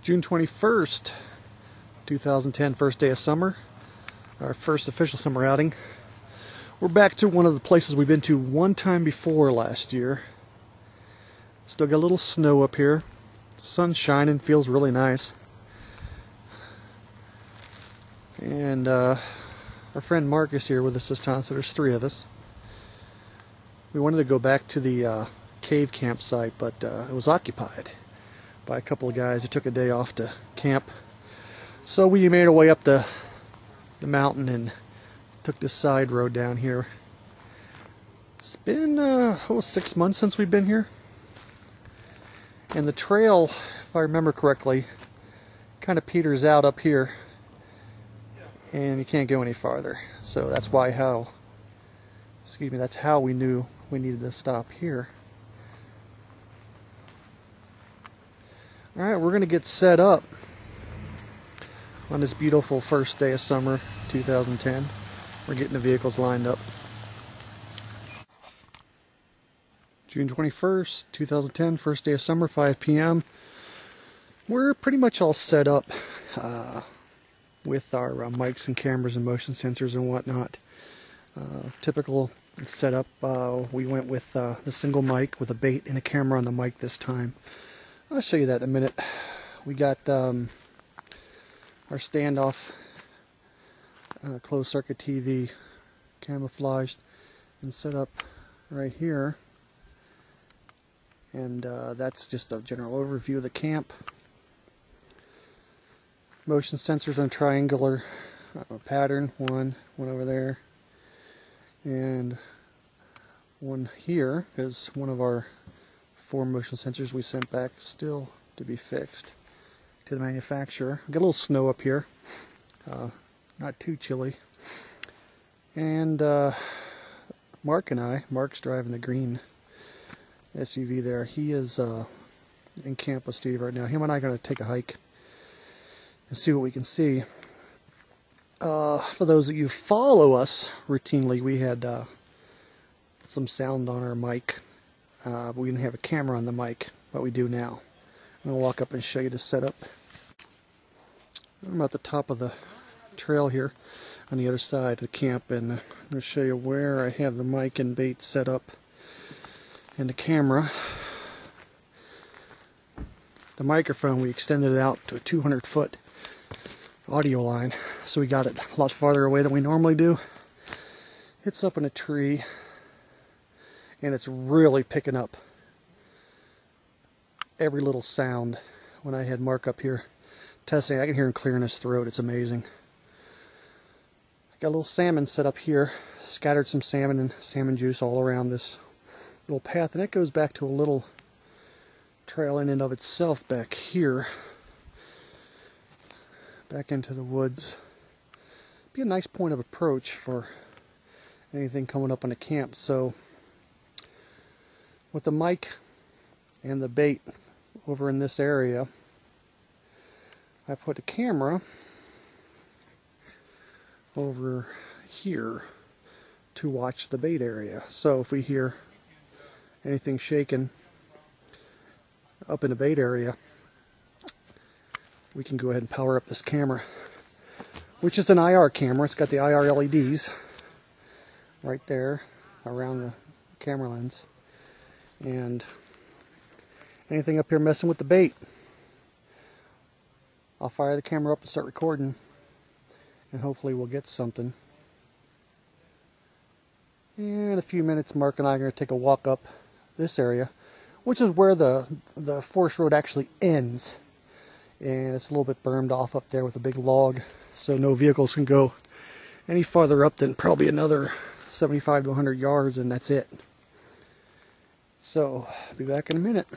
June 21st, 2010, first day of summer, our first official summer outing. We're back to one of the places we've been to one time before last year. Still got a little snow up here. Sun's shining, feels really nice. And our friend Mark is here with us this time, so there's three of us. We wanted to go back to the cave campsite, but it was occupied by a couple of guys who took a day off to camp. So we made our way up the mountain and took this side road down here. It's been 6 months since we've been here. And the trail, if I remember correctly, kind of peters out up here. And you can't go any farther. So that's how we knew we needed to stop here. Alright, we're going to get set up on this beautiful first day of summer 2010. We're getting the vehicles lined up. June 21st, 2010, first day of summer, 5 p.m. We're pretty much all set up with our mics and cameras and motion sensors and whatnot. Typical setup, we went with the single mic with a bait and a camera on the mic this time. I'll show you that in a minute. We got our standoff closed circuit TV camouflaged and set up right here. And that's just a general overview of the camp. Motion sensors on triangular pattern, one over there, and one here is one of our 4 motion sensors we sent back still to be fixed to the manufacturer. Got a little snow up here, not too chilly. And Mark and I, Mark's driving the green SUV there. He is in camp with Steve right now. Him and I are going to take a hike and see what we can see. For those of you who follow us routinely, we had some sound on our mic. But we didn't have a camera on the mic, but we do now. I'm going to walk up and show you the setup. I'm at the top of the trail here on the other side of the camp, and I'm going to show you where I have the mic and bait set up and the camera. The microphone, we extended it out to a 200-foot audio line, so we got it a lot farther away than we normally do. It's up in a tree, and it's really picking up every little sound. When I had Mark up here testing, I can hear him clearing his throat. It's amazing. I got a little salmon set up here, scattered some salmon and salmon juice all around this little path, and that goes back to a little trail in and of itself back here, back into the woods. Be a nice point of approach for anything coming up on the camp. So with the mic and the bait over in this area, I put the camera over here to watch the bait area. So if we hear anything shaking up in the bait area, we can go ahead and power up this camera, which is an IR camera. It's got the IR LEDs right there around the camera lens. And anything up here messing with the bait, I'll fire the camera up and start recording, and hopefully we'll get something. And in a few minutes, Mark and I are going to take a walk up this area, which is where the forest road actually ends. And it's a little bit bermed off up there with a big log, so no vehicles can go any farther up than probably another 75 to 100 yards, and that's it. So, I'll be back in a minute.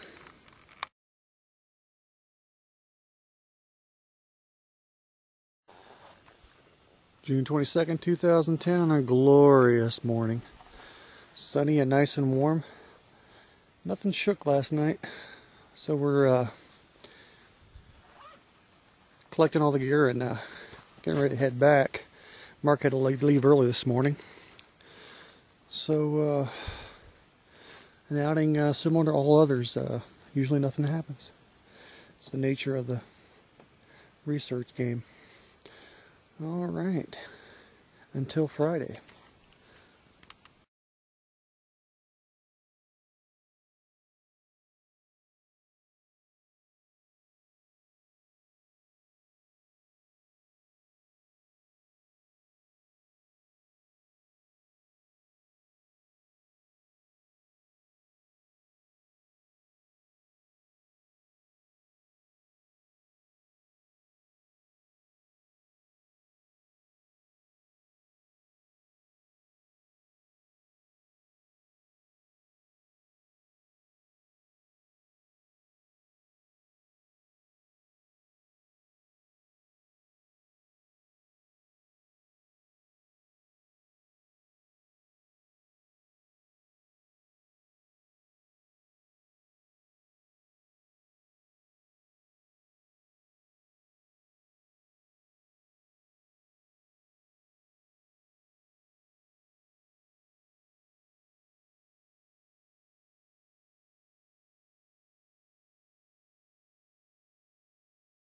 June 22nd, 2010, on a glorious morning. Sunny and nice and warm. Nothing shook last night, so we're collecting all the gear and getting ready to head back. Mark had to leave early this morning. So, an outing similar to all others. Usually nothing happens. It's the nature of the research game. Alright. Until Friday.